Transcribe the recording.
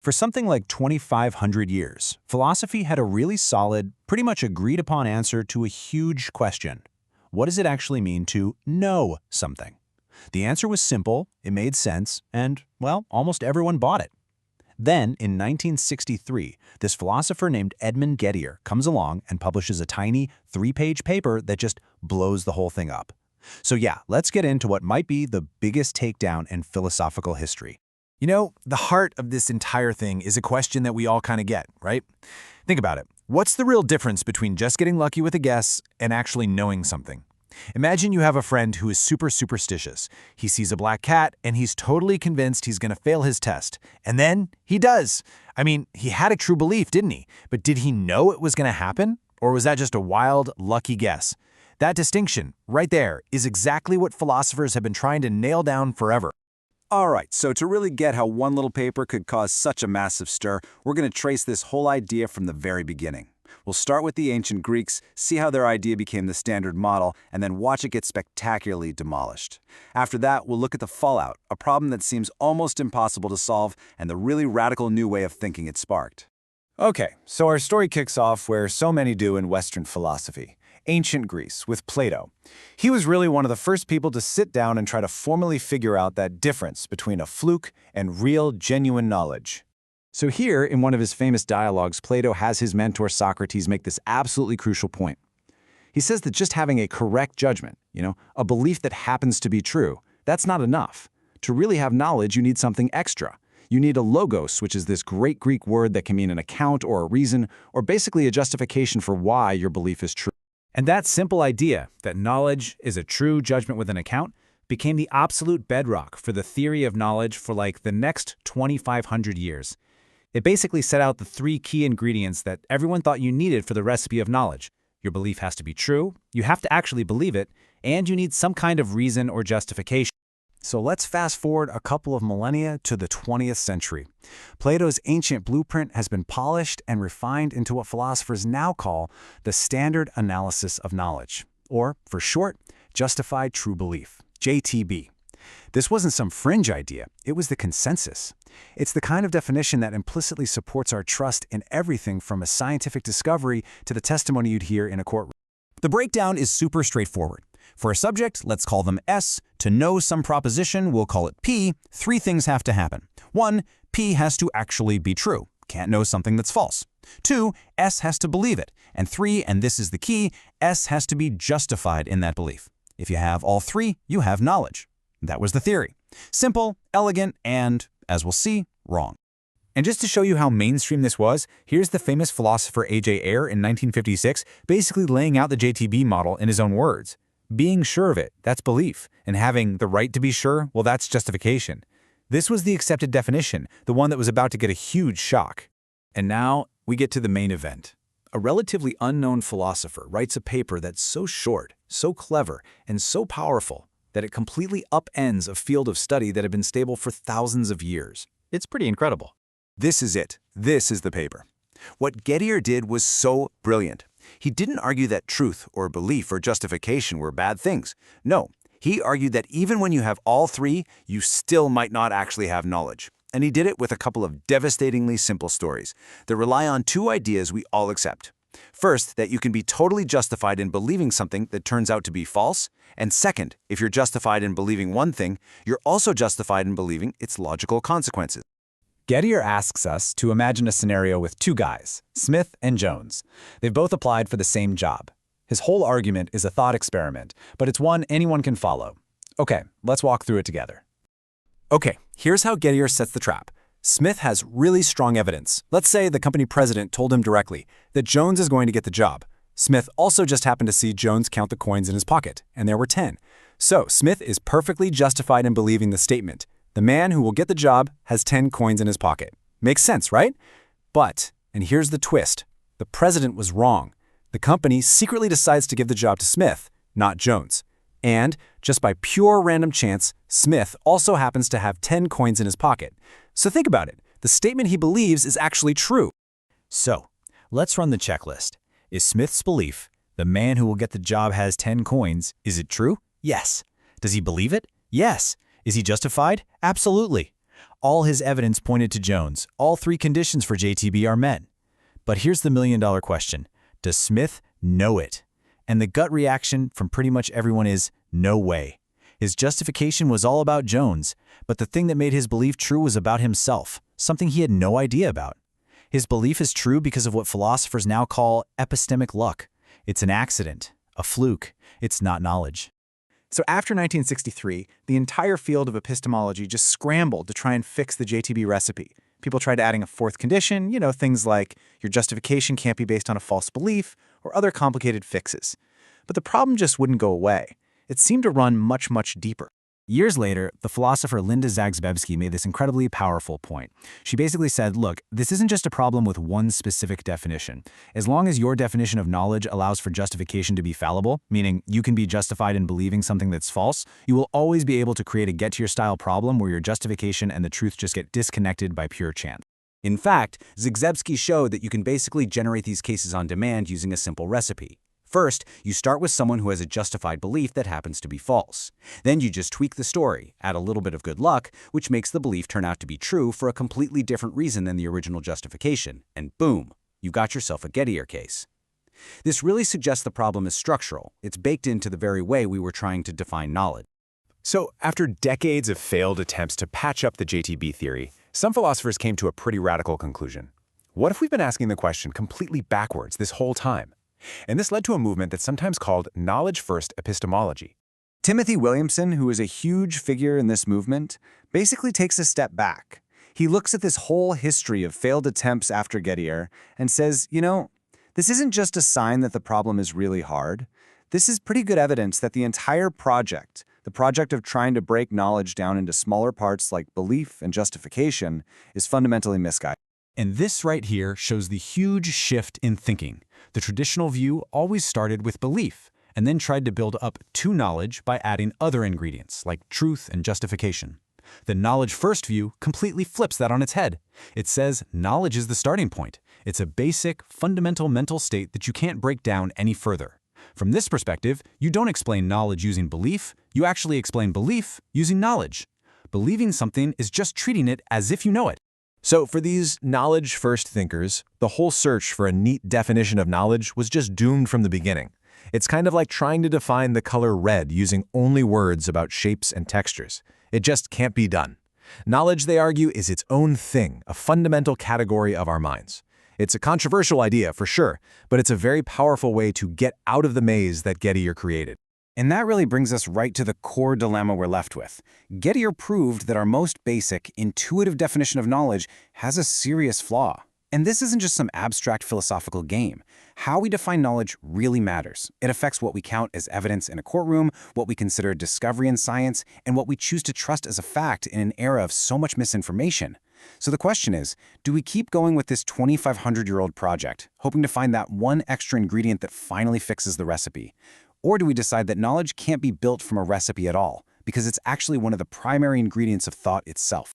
For something like 2,500 years, philosophy had a really solid, pretty much agreed-upon answer to a huge question. What does it actually mean to know something? The answer was simple, it made sense, and, well, almost everyone bought it. Then, in 1963, this philosopher named Edmund Gettier comes along and publishes a tiny, 3-page paper that just blows the whole thing up. So yeah, let's get into what might be the biggest takedown in philosophical history. You know, the heart of this entire thing is a question that we all kind of get, right? Think about it. What's the real difference between just getting lucky with a guess and actually knowing something? Imagine you have a friend who is super superstitious. He sees a black cat and he's totally convinced he's going to fail his test. And then he does. I mean, he had a true belief, didn't he? But did he know it was going to happen? Or was that just a wild, lucky guess? That distinction, right there, is exactly what philosophers have been trying to nail down forever. All right, so to really get how one little paper could cause such a massive stir, we're going to trace this whole idea from the very beginning. We'll start with the ancient Greeks, see how their idea became the standard model, and then watch it get spectacularly demolished. After that, we'll look at the fallout, a problem that seems almost impossible to solve, and the really radical new way of thinking it sparked. Okay, so our story kicks off where so many do in Western philosophy. Ancient Greece, with Plato. He was really one of the first people to sit down and try to formally figure out that difference between a fluke and real, genuine knowledge. So here, in one of his famous dialogues, Plato has his mentor Socrates make this absolutely crucial point. He says that just having a correct judgment, a belief that happens to be true, that's not enough. To really have knowledge, you need something extra. You need a logos, which is this great Greek word that can mean an account or a reason, or basically a justification for why your belief is true. And that simple idea, that knowledge is a true judgment with an account, became the absolute bedrock for the theory of knowledge for like the next 2,500 years. It basically set out the 3 key ingredients that everyone thought you needed for the recipe of knowledge. Your belief has to be true, you have to actually believe it, and you need some kind of reason or justification. So let's fast forward a couple of millennia to the 20th century. Plato's ancient blueprint has been polished and refined into what philosophers now call the standard analysis of knowledge, or, for short, justified true belief, JTB. This wasn't some fringe idea, it was the consensus. It's the kind of definition that implicitly supports our trust in everything from a scientific discovery to the testimony you'd hear in a courtroom. The breakdown is super straightforward. For a subject, let's call them S. To know some proposition, we'll call it P. 3 things have to happen. 1, P has to actually be true. Can't know something that's false. 2, S has to believe it. And 3, and this is the key, S has to be justified in that belief. If you have all 3, you have knowledge. That was the theory. Simple, elegant, and, as we'll see, wrong. And just to show you how mainstream this was, here's the famous philosopher A.J. Ayer in 1956 basically laying out the JTB model in his own words. Being sure of it, that's belief, and having the right to be sure, well, that's justification. This was the accepted definition, the one that was about to get a huge shock. And now we get to the main event. A relatively unknown philosopher writes a paper that's so short, so clever, and so powerful that it completely upends a field of study that had been stable for thousands of years. It's pretty incredible. This is it. This is the paper. What Gettier did was so brilliant. He didn't argue that truth or belief or justification were bad things. No, he argued that even when you have all 3, you still might not actually have knowledge. And he did it with a couple of devastatingly simple stories that rely on 2 ideas we all accept. First, that you can be totally justified in believing something that turns out to be false. And second, if you're justified in believing one thing, you're also justified in believing its logical consequences. Gettier asks us to imagine a scenario with 2 guys, Smith and Jones. They've both applied for the same job. His whole argument is a thought experiment, but it's one anyone can follow. Okay, let's walk through it together. Okay, here's how Gettier sets the trap. Smith has really strong evidence. Let's say the company president told him directly that Jones is going to get the job. Smith also just happened to see Jones count the coins in his pocket, and there were 10. So Smith is perfectly justified in believing the statement. The man who will get the job has 10 coins in his pocket. Makes sense, right? But, and here's the twist, the president was wrong. The company secretly decides to give the job to Smith, not Jones. And, just by pure random chance, Smith also happens to have 10 coins in his pocket. So think about it. The statement he believes is actually true. So, let's run the checklist. Is Smith's belief, the man who will get the job has 10 coins, is it true? Yes. Does he believe it? Yes. Is he justified? Absolutely. All his evidence pointed to Jones. All three conditions for JTB are met. But here's the million-dollar question. Does Smith know it? And the gut reaction from pretty much everyone is, no way. His justification was all about Jones, but the thing that made his belief true was about himself, something he had no idea about. His belief is true because of what philosophers now call epistemic luck. It's an accident, a fluke. It's not knowledge. So after 1963, the entire field of epistemology just scrambled to try and fix the JTB recipe. People tried adding a fourth condition, things like your justification can't be based on a false belief or other complicated fixes. But the problem just wouldn't go away. It seemed to run much, much deeper. Years later, the philosopher Linda Zagzebski made this incredibly powerful point. She basically said, look, this isn't just a problem with one specific definition. As long as your definition of knowledge allows for justification to be fallible, meaning you can be justified in believing something that's false, you will always be able to create a Gettier-style problem where your justification and the truth just get disconnected by pure chance. In fact, Zagzebski showed that you can basically generate these cases on demand using a simple recipe. First, you start with someone who has a justified belief that happens to be false. Then you just tweak the story, add a little bit of good luck, which makes the belief turn out to be true for a completely different reason than the original justification, and boom, you got yourself a Gettier case. This really suggests the problem is structural. It's baked into the very way we were trying to define knowledge. So, after decades of failed attempts to patch up the JTB theory, some philosophers came to a pretty radical conclusion. What if we've been asking the question completely backwards this whole time? And this led to a movement that's sometimes called knowledge-first epistemology. Timothy Williamson, who is a huge figure in this movement, basically takes a step back. He looks at this whole history of failed attempts after Gettier and says, this isn't just a sign that the problem is really hard. This is pretty good evidence that the entire project, the project of trying to break knowledge down into smaller parts like belief and justification, is fundamentally misguided. And this right here shows the huge shift in thinking. The traditional view always started with belief, and then tried to build up to knowledge by adding other ingredients like truth and justification. The knowledge-first view completely flips that on its head. It says knowledge is the starting point. It's a basic, fundamental mental state that you can't break down any further. From this perspective, you don't explain knowledge using belief, you actually explain belief using knowledge. Believing something is just treating it as if you know it. So for these knowledge-first thinkers, the whole search for a neat definition of knowledge was just doomed from the beginning. It's kind of like trying to define the color red using only words about shapes and textures. It just can't be done. Knowledge, they argue, is its own thing, a fundamental category of our minds. It's a controversial idea, for sure, but it's a very powerful way to get out of the maze that Gettier created. And that really brings us right to the core dilemma we're left with. Gettier proved that our most basic, intuitive definition of knowledge has a serious flaw. And this isn't just some abstract philosophical game. How we define knowledge really matters. It affects what we count as evidence in a courtroom, what we consider discovery in science, and what we choose to trust as a fact in an era of so much misinformation. So the question is, do we keep going with this 2,500-year-old project, hoping to find that one extra ingredient that finally fixes the recipe? Or do we decide that knowledge can't be built from a recipe at all, because it's actually one of the primary ingredients of thought itself?